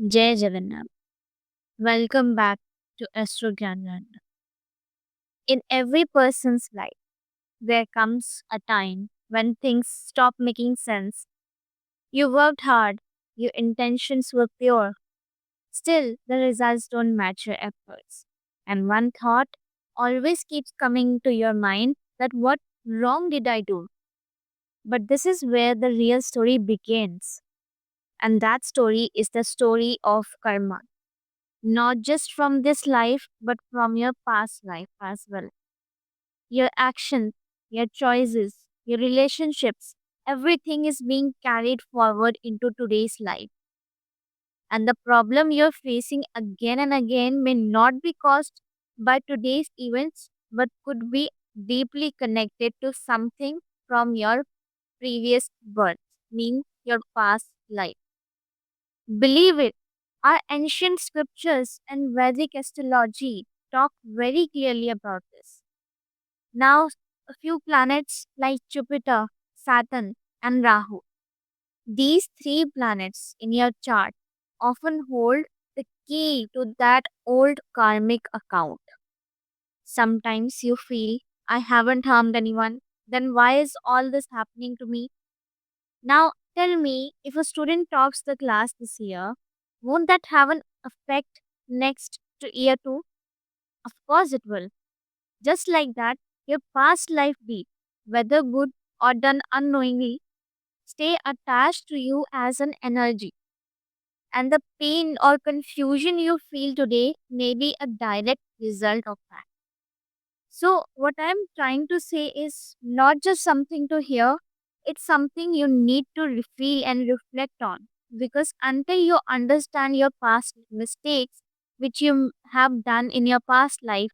Jai Jagannath. Welcome back to Astro Gyanland. In every person's life, there comes a time when things stop making sense. You worked hard, your intentions were pure, still the results don't match your efforts. And one thought always keeps coming to your mind that what wrong did I do? But this is where the real story begins. And that story is the story of karma. Not just from this life, but from your past life as well. Your actions, your choices, your relationships, everything is being carried forward into today's life. And the problem you're facing again and again may not be caused by today's events, but could be deeply connected to something from your previous birth, means your past life. Believe it, our ancient scriptures and Vedic astrology talk very clearly about this. Now, a few planets like Jupiter, Saturn, and Rahu. These three planets in your chart often hold the key to that old karmic account. Sometimes you feel, I haven't harmed anyone, then why is all this happening to me? Now, tell me, if a student tops the class this year, won't that have an effect next to year 2? Of course it will. Just like that, your past life deed, whether good or done unknowingly, stay attached to you as an energy. And the pain or confusion you feel today may be a direct result of that. So, what I'm trying to say is not just something to hear, it's something you need to feel and reflect on. Because until you understand your past mistakes, which you have done in your past life,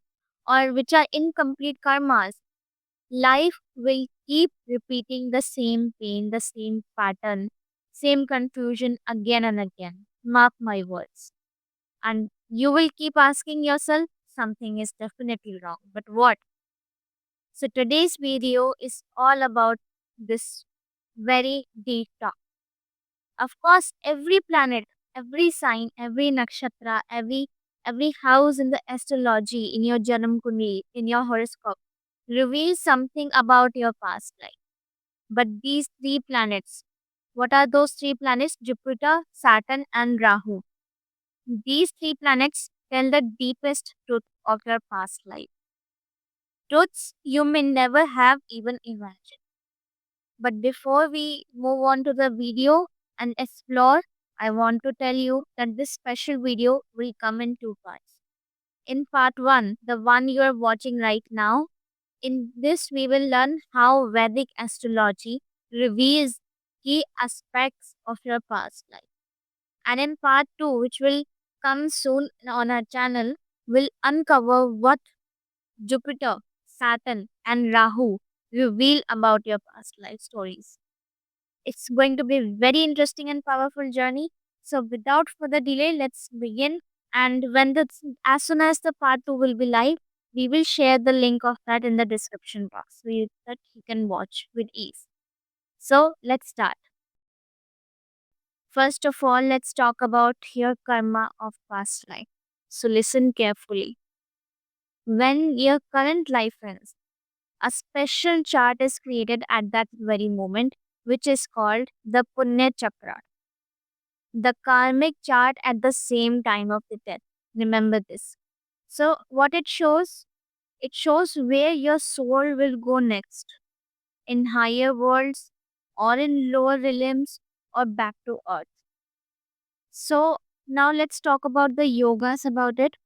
or which are incomplete karmas, life will keep repeating the same pain, the same pattern, same confusion again and again. Mark my words. And you will keep asking yourself, something is definitely wrong. But what? So today's video is all about this very deep talk. Of course, every planet, every sign, every nakshatra, every house in the astrology, in your janam kundi, in your horoscope, reveals something about your past life. But these three planets, what are those three planets? Jupiter, Saturn, and Rahu. These three planets tell the deepest truth of your past life. Truths you may never have even imagined. But before we move on to the video and explore, I want to tell you that this special video will come in two parts. In part 1, the one you are watching right now, in this we will learn how Vedic astrology reveals key aspects of your past life. And in part 2, which will come soon on our channel, will uncover what Jupiter, Saturn, and Rahu reveal about your past life stories. It's going to be a very interesting and powerful journey. So, without further delay, let's begin. And as soon as the part 2 will be live, we will share the link of that in the description box so that you can watch with ease. So, let's start. First of all, let's talk about your karma of past life. So, listen carefully. When your current life ends, a special chart is created at that very moment, which is called the Punya Chakra, the karmic chart at the same time of the death. Remember this. So, what it shows? It shows where your soul will go next, in higher worlds, or in lower realms, or back to earth. So, now let's talk about the yogas about it.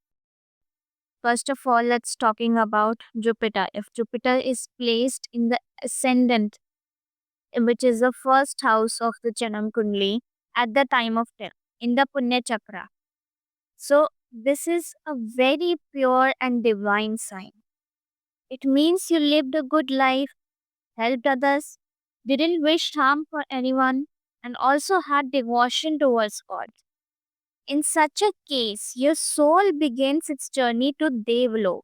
First of all, let's talking about Jupiter. If Jupiter is placed in the ascendant, which is the first house of the Janam Kundli at the time of death in the Punya Chakra. So, this is a very pure and divine sign. It means you lived a good life, helped others, didn't wish harm for anyone, and also had devotion towards God. In such a case, your soul begins its journey to Devalo,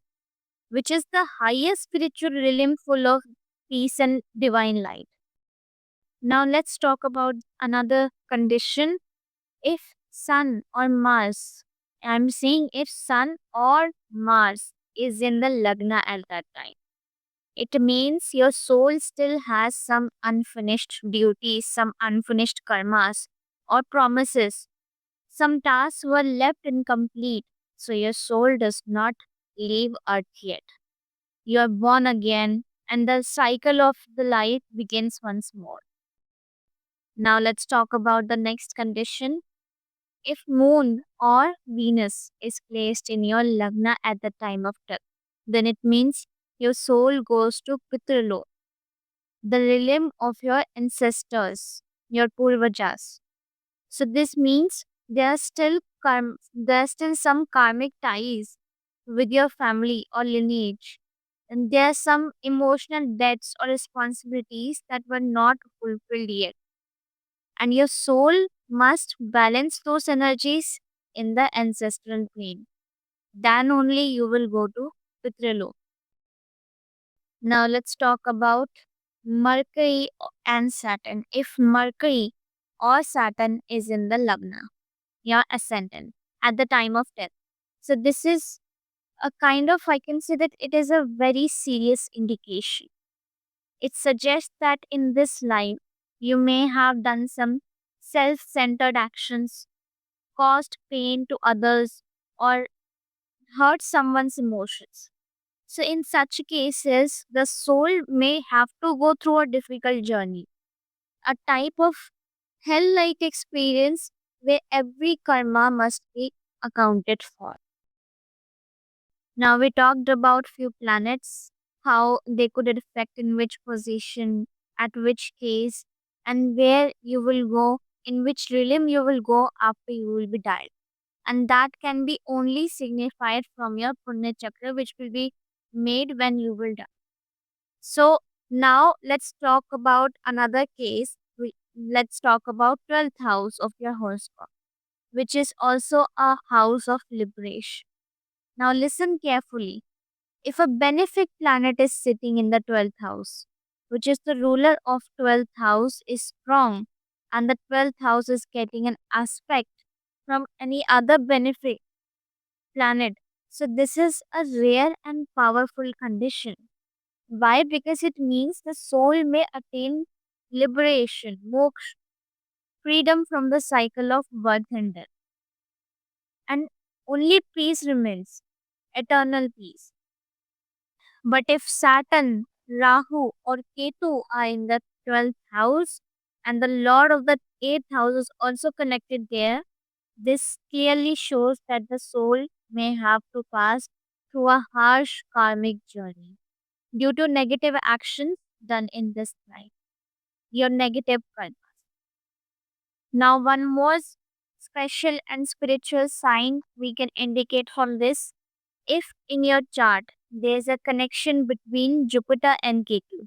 which is the highest spiritual realm full of peace and divine light. Now let's talk about another condition. If Sun or Mars, I'm saying if Sun or Mars is in the Lagna at that time, it means your soul still has some unfinished duties, some unfinished karmas or promises. Some tasks were left incomplete, so your soul does not leave Earth yet. You are born again, and the cycle of the life begins once more. Now let's talk about the next condition. If Moon or Venus is placed in your Lagna at the time of death, then it means your soul goes to Pitralok, the realm of your ancestors, your Purvajas. So this means there are still some karmic ties with your family or lineage, and there are some emotional debts or responsibilities that were not fulfilled yet, and your soul must balance those energies in the ancestral plane. Then only you will go to Pitralok. Now let's talk about Mercury and Saturn. If Mercury or Saturn is in the Lagna, your ascendant, at the time of death. So this is a kind of, I can say that it is a very serious indication. It suggests that in this life, you may have done some self centered actions, caused pain to others, or hurt someone's emotions. So, in such cases, the soul may have to go through a difficult journey, a type of hell like experience where every karma must be accounted for. Now, we talked about few planets, how they could affect in which position, at which case, and where you will go, in which realm you will go after you will be died. And that can be only signified from your Punya Chakra, which will be made when you will die. So now let's talk about another case. Let's talk about 12th house of your horoscope, which is also a house of liberation. Now listen carefully. If a benefic planet is sitting in the 12th house, which is the ruler of 12th house, is strong, and the 12th house is getting an aspect from any other benefic planet, so this is a rare and powerful condition. Why? Because it means the soul may attain liberation, moksha, freedom from the cycle of birth and death. And only peace remains, eternal peace. But if Saturn, Rahu, or Ketu are in the 12th house, and the Lord of the 8th house is also connected there, this clearly shows that the soul may have to pass through a harsh karmic journey due to negative actions done in this life, your negative karma. Now, one more special and spiritual sign we can indicate from this, if in your chart there's a connection between Jupiter and Ketu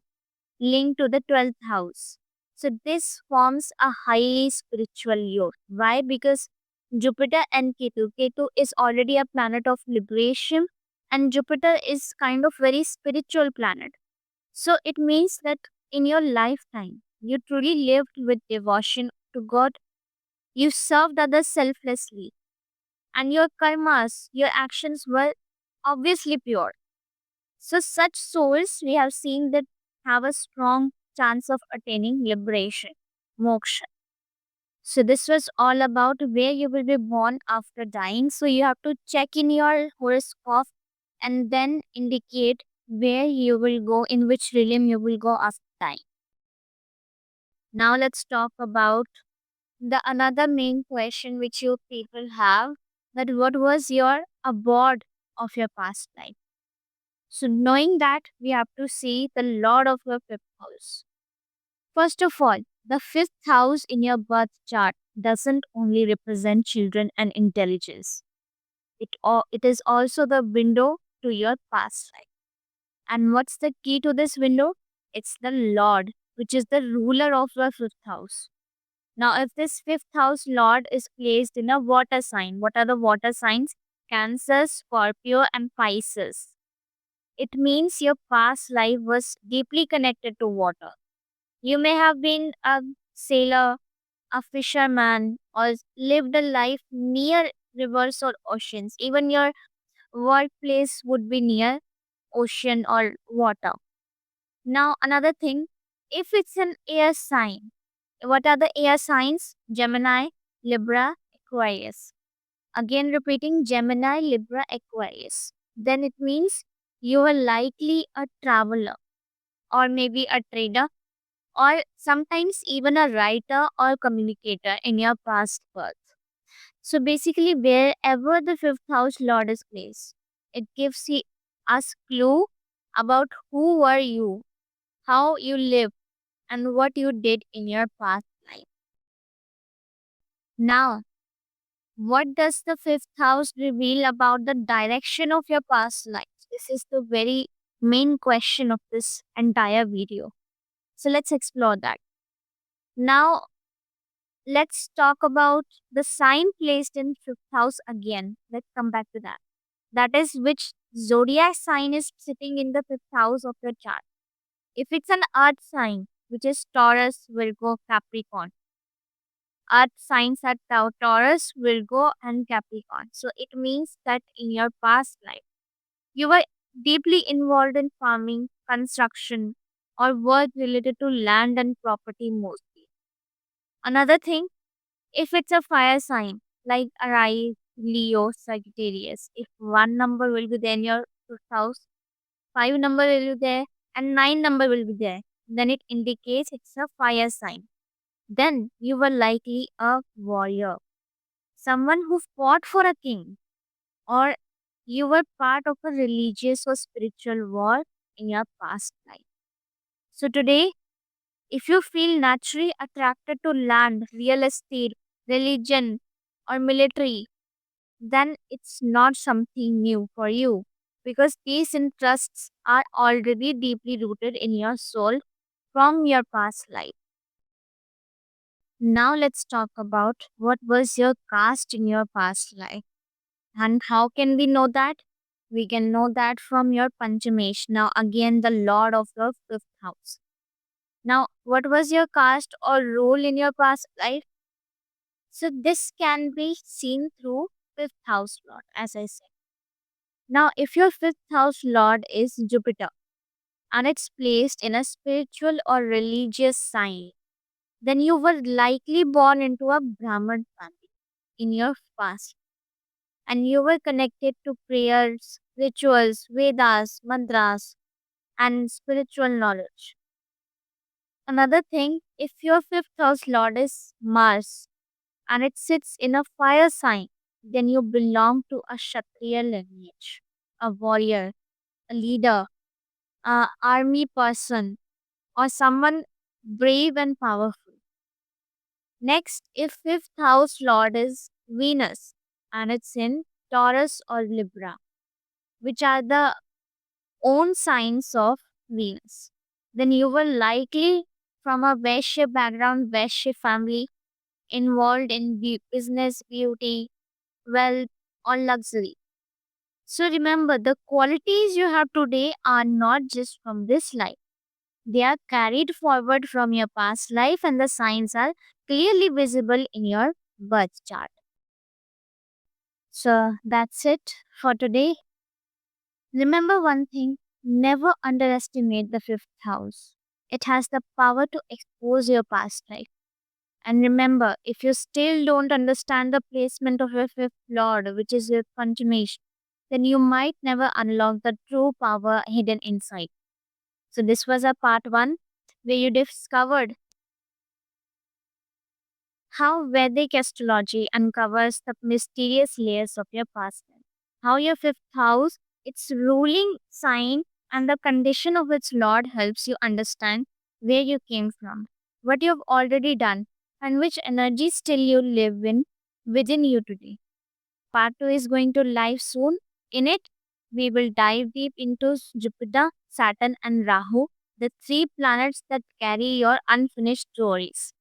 linked to the 12th house. So, this forms a highly spiritual yoke. Why? Because Jupiter and Ketu is already a planet of liberation, and Jupiter is kind of very spiritual planet. So, it means that in your lifetime, you truly lived with devotion to God, you served others selflessly, and your karmas, your actions were obviously pure. So, such souls we have seen that have a strong chance of attaining liberation, moksha. So, this was all about where you will be born after dying. So, you have to check in your horoscope and then indicate where you will go, in which realm you will go after dying. Now, let's talk about the another main question which you people have, that what was your abode of your past life. So, knowing that, we have to see the Lord of your fifth house. First of all, the fifth house in your birth chart doesn't only represent children and intelligence, it is also the window to your past life. And what's the key to this window? It's the Lord, which is the ruler of your fifth house. Now, if this fifth house Lord is placed in a water sign, what are the water signs? Cancer, Scorpio, and Pisces. It means your past life was deeply connected to water. You may have been a sailor, a fisherman, or lived a life near rivers or oceans. Even your workplace would be near ocean or water. Now, another thing, if it's an air sign, what are the air signs? Gemini, Libra, Aquarius. Again, repeating Gemini, Libra, Aquarius. Then it means you are likely a traveler, or maybe a trader, or sometimes even a writer or communicator in your past birth. So basically, wherever the fifth house lord is placed, it gives us clue about who were you, how you lived, and what you did in your past life. Now, what does the fifth house reveal about the direction of your past life? This is the very main question of this entire video. So let's explore that. Now, let's talk about the sign placed in fifth house again. Let's come back to that. That is which zodiac sign is sitting in the fifth house of your chart. If it's an earth sign, which is Taurus, Virgo, Capricorn, earth signs are Taurus, Virgo, and Capricorn. So it means that in your past life, you were deeply involved in farming, construction, or work related to land and property mostly. Another thing, if it's a fire sign like Aries, Leo, Sagittarius, if one number will be there in your fifth house, five number will be there, and nine number will be there, then it indicates it's a fire sign. Then you were likely a warrior, someone who fought for a king, or you were part of a religious or spiritual war in your past life. So today, if you feel naturally attracted to land, real estate, religion, or military, then it's not something new for you because these interests are already deeply rooted in your soul from your past life. Now let's talk about what was your caste in your past life. And how can we know that? We can know that from your Panchamesh. Now, again, the Lord of your fifth house. Now, what was your caste or role in your past life? So, this can be seen through fifth house Lord, as I said. Now, if your fifth house Lord is Jupiter and it's placed in a spiritual or religious sign, then you were likely born into a Brahmin family in your past and you were connected to prayers, rituals, Vedas, mantras, and spiritual knowledge. Another thing, if your fifth house lord is Mars and it sits in a fire sign, then you belong to a Kshatriya lineage, a warrior, a leader, a army person, or someone brave and powerful. Next, if fifth house lord is Venus and it's in Taurus or Libra, which are the own signs of Venus, then you were likely from a Vaishya background, Vaishya family involved in business, beauty, wealth, or luxury. So remember, the qualities you have today are not just from this life. They are carried forward from your past life and the signs are clearly visible in your birth chart. So that's it for today. Remember one thing, never underestimate the fifth house. It has the power to expose your past life. And remember, if you still don't understand the placement of your fifth lord, which is your consummation, then you might never unlock the true power hidden inside. So, this was a part one where you discovered how Vedic astrology uncovers the mysterious layers of your past life. How your fifth house, its ruling sign, and the condition of its lord helps you understand where you came from, what you have already done, and which energy still you live in within you today. Part 2 is going to live soon. In it, we will dive deep into Jupiter, Saturn, and Rahu, the three planets that carry your unfinished stories,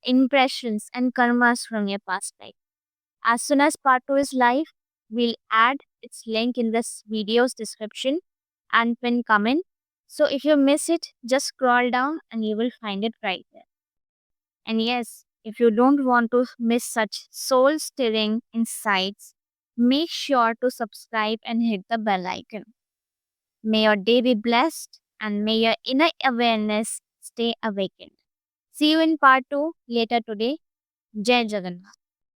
impressions, and karmas from your past life. As soon as part 2 is live, we'll add its link in this video's description and pin comment. So if you miss it, just scroll down and you will find it right there. And yes, If you don't want to miss such soul stirring insights, make sure to subscribe and hit the bell icon. May your day be blessed and may your inner awareness stay awakened. See you in part 2 later today. Jai Jagannath.